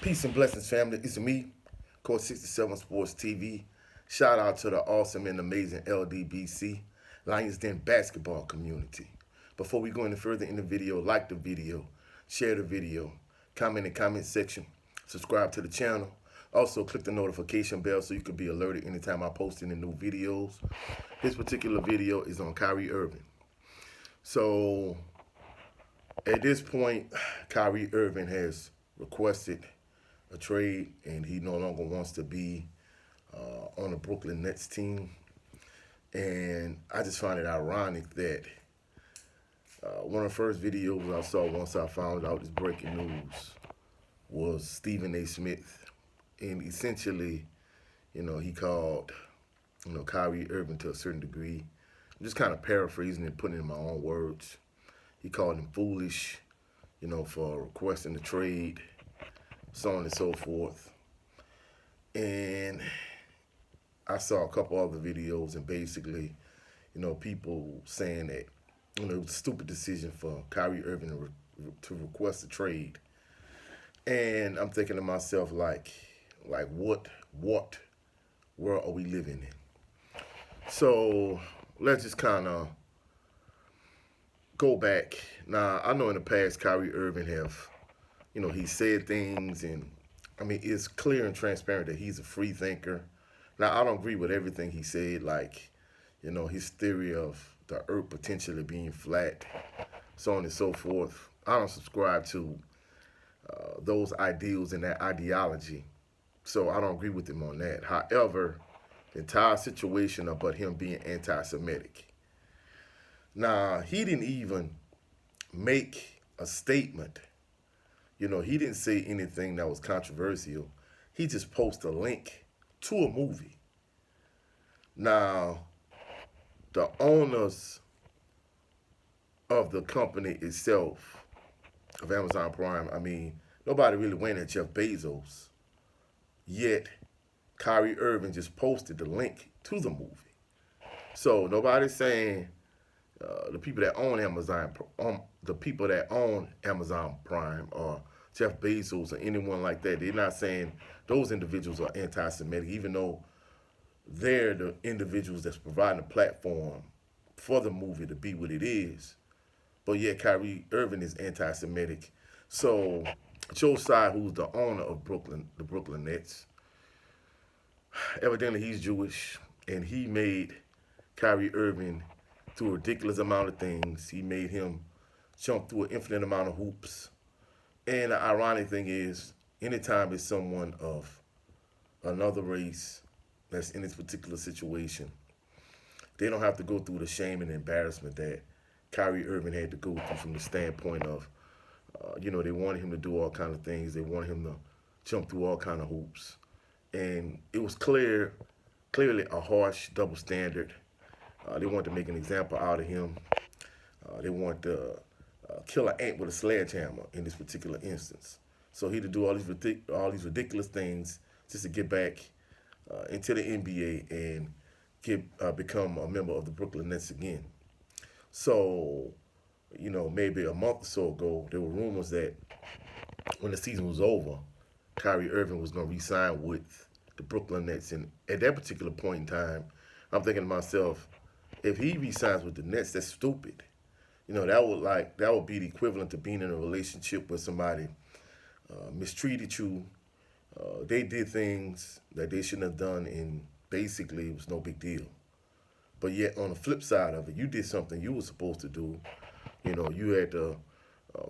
Peace and blessings, family. It's me, Coach 67 Sports TV. Shout out to the awesome and amazing LDBC, Lions Den basketball community. Before we go any further in the video, like the video, share the video, comment in the comment section, subscribe to the channel. Also, click the notification bell so you can be alerted anytime I post any new videos. This particular video is on Kyrie Irving. So, at this point, Kyrie Irving has requested a trade, and he no longer wants to be on the Brooklyn Nets team. And I just find it ironic that one of the first videos I saw once I found out this breaking news was Stephen A. Smith, and essentially, he called, Kyrie Irving to a certain degree. I'm just kind of paraphrasing and putting it in my own words. He called him foolish, for requesting the trade, so on and so forth. And I saw a couple other videos, and basically, people saying that, it was a stupid decision for Kyrie Irving to request a trade. And I'm thinking to myself, what world are we living in? So let's just kind of go back. Now, I know in the past, Kyrie Irving he said things, and I mean, it's clear and transparent that he's a free thinker. Now, I don't agree with everything he said, his theory of the earth potentially being flat, so on and so forth. I don't subscribe to those ideals and that ideology, so I don't agree with him on that. However, the entire situation about him being anti-Semitic. Now, he didn't even make a statement. He didn't say anything that was controversial. He just posted a link to a movie. Now, the owners of the company itself, of Amazon Prime, I mean, nobody really went at Jeff Bezos. Yet, Kyrie Irving just posted the link to the movie. So nobody's saying the people that own Amazon Prime, or Jeff Bezos or anyone like that, they're not saying those individuals are anti-Semitic, even though they're the individuals that's providing a platform for the movie to be what it is. But yet Kyrie Irving is anti-Semitic. So Joe Tsai, who's the owner of the Brooklyn Nets, evidently he's Jewish, and he made Kyrie Irving through a ridiculous amount of things. He made him jump through an infinite amount of hoops. And the ironic thing is, anytime it's someone of another race that's in this particular situation, they don't have to go through the shame and embarrassment that Kyrie Irving had to go through, from the standpoint of, they wanted him to do all kind of things. They wanted him to jump through all kind of hoops. And it was clearly a harsh double standard. They wanted to make an example out of him. They wanted to kill an ant with a sledgehammer in this particular instance. So he to do all these ridiculous things just to get back into the NBA and become a member of the Brooklyn Nets again. So, maybe a month or so ago, there were rumors that when the season was over, Kyrie Irving was going to re-sign with the Brooklyn Nets. And at that particular point in time, I'm thinking to myself, if he re-signs with the Nets, that's stupid. That would be the equivalent to being in a relationship with somebody mistreated you. They did things that they shouldn't have done, and basically it was no big deal. But yet, on the flip side of it, you did something you were supposed to do. You had to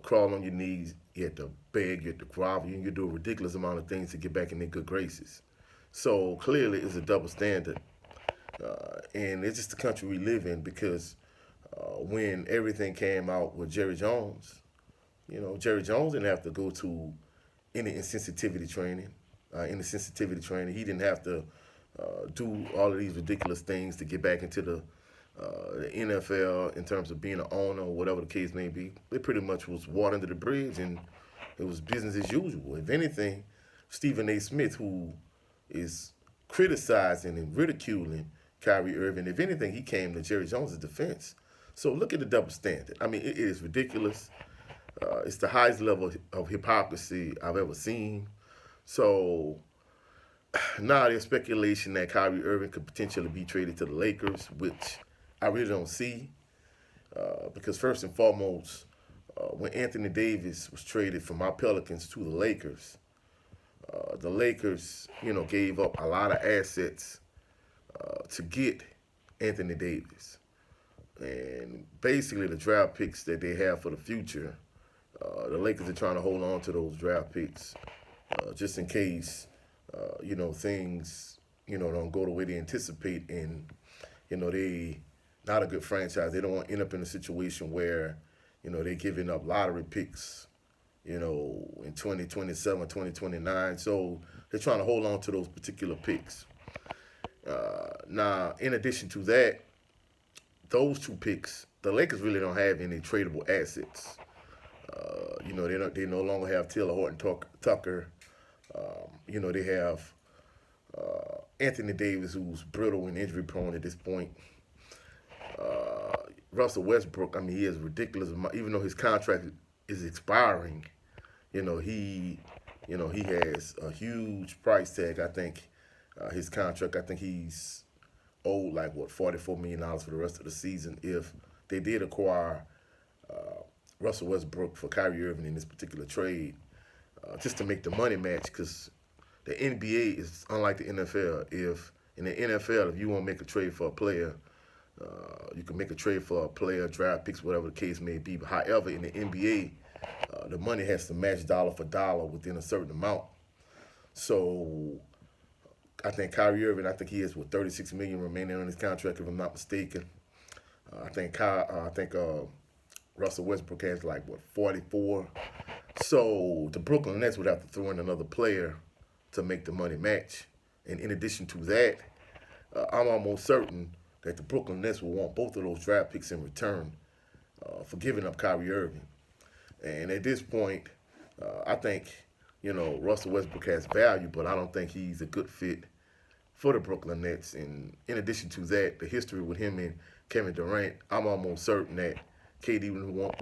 crawl on your knees, you had to beg, you had to grovel, and you do a ridiculous amount of things to get back in their good graces. So clearly, it's a double standard, and it's just the country we live in, because when everything came out with Jerry Jones, Jerry Jones didn't have to go to any insensitivity training. He didn't have to do all of these ridiculous things to get back into the NFL in terms of being an owner or whatever the case may be. It pretty much was water under the bridge, and it was business as usual. If anything, Stephen A. Smith, who is criticizing and ridiculing Kyrie Irving, if anything, he came to Jerry Jones' defense. So look at the double standard. I mean, it is ridiculous. It's the highest level of hypocrisy I've ever seen. So now there's speculation that Kyrie Irving could potentially be traded to the Lakers, which I really don't see. Because first and foremost, when Anthony Davis was traded from my Pelicans to the Lakers, gave up a lot of assets to get Anthony Davis, and basically the draft picks that they have for the future. The Lakers are trying to hold on to those draft picks just in case, things, don't go the way they anticipate, and they not a good franchise. They don't want to end up in a situation where, they're giving up lottery picks, in 2027, 2029. So they're trying to hold on to those particular picks. Now, in addition to that, those two picks, the Lakers really don't have any tradable assets. They no longer have Taylor Horton Tucker. They have Anthony Davis, who's brittle and injury prone at this point. Russell Westbrook, I mean, he is ridiculous. Even though his contract is expiring, he has a huge price tag. I think his contract. I think he's owed like what $44 million for the rest of the season if they did acquire Russell Westbrook for Kyrie Irving in this particular trade, just to make the money match. Because the NBA is unlike the NFL. If in the NFL, if you want to make a trade for a player, you can make a trade for a player, draft picks, whatever the case may be. But however, in the NBA, the money has to match dollar for dollar within a certain amount. So I think Kyrie Irving, I think he has 36 million remaining on his contract, if I'm not mistaken. I think Russell Westbrook has like 44. So the Brooklyn Nets would have to throw in another player to make the money match. And in addition to that, I'm almost certain that the Brooklyn Nets will want both of those draft picks in return for giving up Kyrie Irving. And at this point, I think Russell Westbrook has value, but I don't think he's a good fit for the Brooklyn Nets. And in addition to that, the history with him and Kevin Durant, I'm almost certain that KD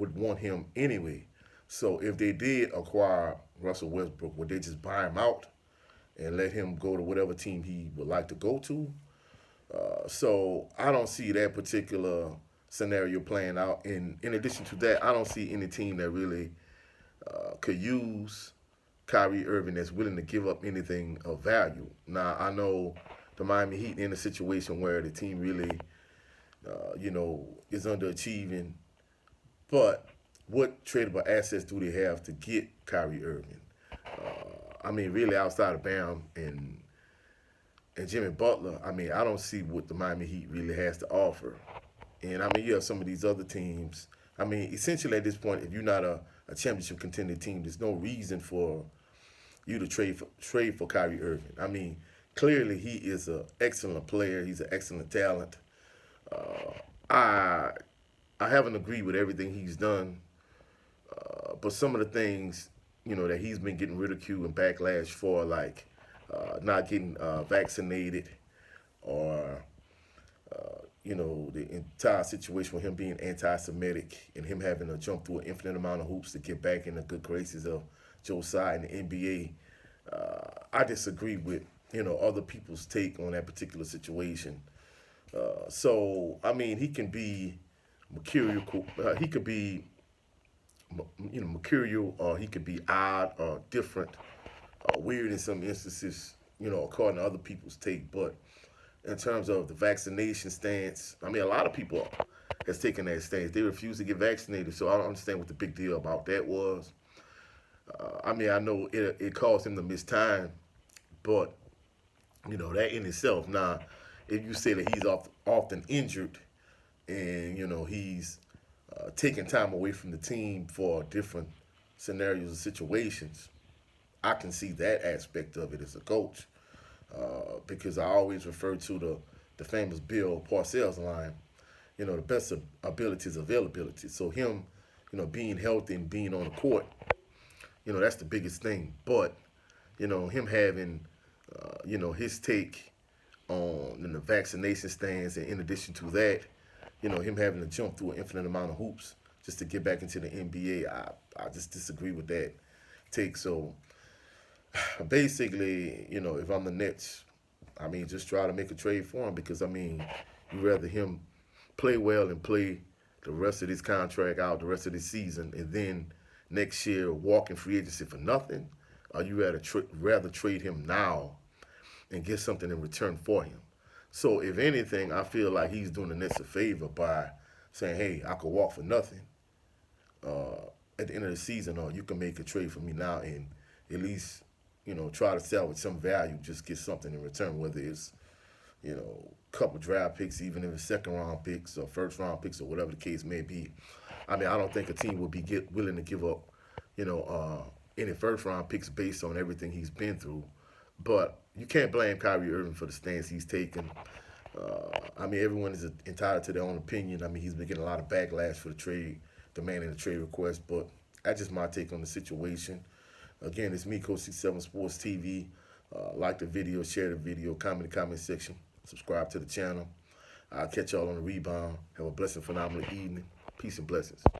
would want him anyway. So if they did acquire Russell Westbrook, would they just buy him out and let him go to whatever team he would like to go to? So I don't see that particular scenario playing out. And in addition to that, I don't see any team that really could use Kyrie Irving that's willing to give up anything of value. Now, I know the Miami Heat in a situation where the team really, is underachieving. But what tradable assets do they have to get Kyrie Irving? I mean, really outside of Bam and Jimmy Butler, I mean, I don't see what the Miami Heat really has to offer. And I mean, you have some of these other teams. I mean, essentially at this point, if you're not a championship contending team, there's no reason for you to trade for Kyrie Irving. I mean, clearly he is an excellent player. He's an excellent talent. I I haven't agreed with everything he's done, but some of the things that he's been getting ridiculed and backlash for, like not getting vaccinated, or the entire situation with him being anti-Semitic and him having to jump through an infinite amount of hoops to get back in the good graces of Joe Tsai and the NBA. I disagree with other people's take on that particular situation. So I mean, he can be mercurial. He could be mercurial, or he could be odd or different, weird in some instances. According to other people's take, but in terms of the vaccination stance, I mean, a lot of people has taken that stance. They refuse to get vaccinated, so I don't understand what the big deal about that was. I mean, I know it caused him to miss time, but that in itself. Now, if you say that he's often injured, and he's taking time away from the team for different scenarios and situations, I can see that aspect of it as a coach, because I always refer to the famous Bill Parcells line. The best ability is availability. So him, being healthy and being on the court, that's the biggest thing. But him having, his take on the vaccination stance, and in addition to that, him having to jump through an infinite amount of hoops just to get back into the NBA, I just disagree with that take. So Basically, if I'm the Nets, I mean, just try to make a trade for him because I mean, you rather him play well and play the rest of this contract out, the rest of this season, and then next year walk in free agency for nothing, or you rather trade him now and get something in return for him. So if anything, I feel like he's doing the Nets a favor by saying, "Hey, I could walk for nothing at the end of the season, or you can make a trade for me now and at least try to salvage some value, just get something in return, whether it's couple draft picks, even if it's second round picks or first round picks or whatever the case may be. I mean, I don't think a team would be willing to give up, any first round picks based on everything he's been through. But you can't blame Kyrie Irving for the stance he's taken. I mean, everyone is entitled to their own opinion. I mean, he's been getting a lot of backlash for the trade, demanding the trade request. But that's just my take on the situation. Again, it's me, Coach 67 Sports TV. Like the video, share the video, comment in the comment section, subscribe to the channel. I'll catch y'all on the rebound. Have a blessed, phenomenal evening. Peace and blessings.